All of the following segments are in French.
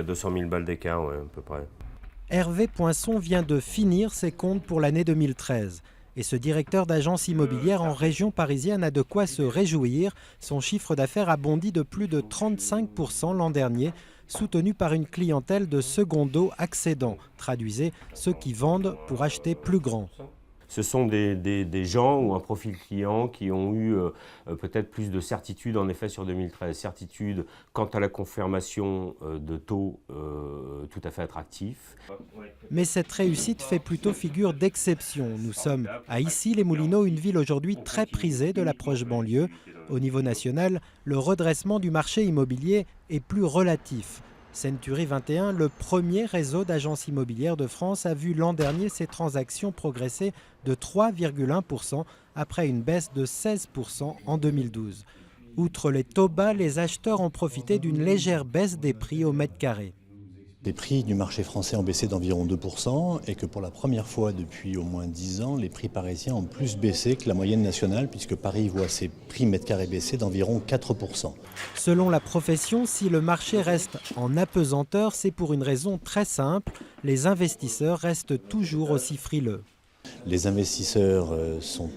Il y a 200 000 balles d'écart, ouais, à peu près. Hervé Poinçon vient de finir ses comptes pour l'année 2013. Et ce directeur d'agence immobilière en région parisienne a de quoi se réjouir. Son chiffre d'affaires a bondi de plus de 35% l'an dernier, soutenu par une clientèle de secondo accédants. Traduisez, ceux qui vendent pour acheter plus grand. Ce sont des gens ou un profil client qui ont eu peut-être plus de certitude en effet sur 2013. Certitude quant à la confirmation de taux tout à fait attractifs. Mais cette réussite fait plutôt figure d'exception. Nous sommes à Issy-les-Moulineaux, une ville aujourd'hui très prisée de la proche banlieue. Au niveau national, le redressement du marché immobilier est plus relatif. Century 21, le premier réseau d'agences immobilières de France, a vu l'an dernier ses transactions progresser de 3,1% après une baisse de 16% en 2012. Outre les taux bas, les acheteurs ont profité d'une légère baisse des prix au mètre carré. Les prix du marché français ont baissé d'environ 2% et que pour la première fois depuis au moins 10 ans, les prix parisiens ont plus baissé que la moyenne nationale puisque Paris voit ses prix mètre carré baisser d'environ 4%. Selon la profession, si le marché reste en apesanteur, c'est pour une raison très simple. Les investisseurs restent toujours aussi frileux. Les investisseurs sont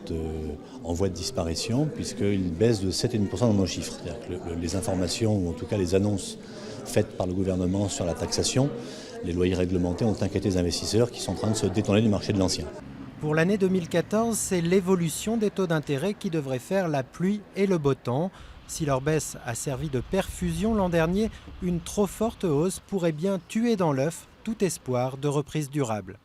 en voie de disparition puisqu'ils baissent de 7,5% dans nos chiffres. C'est-à-dire que les informations, ou en tout cas les annonces faites par le gouvernement sur la taxation, les loyers réglementés ont inquiété les investisseurs qui sont en train de se détourner du marché de l'ancien. Pour l'année 2014, c'est l'évolution des taux d'intérêt qui devrait faire la pluie et le beau temps. Si leur baisse a servi de perfusion l'an dernier, une trop forte hausse pourrait bien tuer dans l'œuf tout espoir de reprise durable.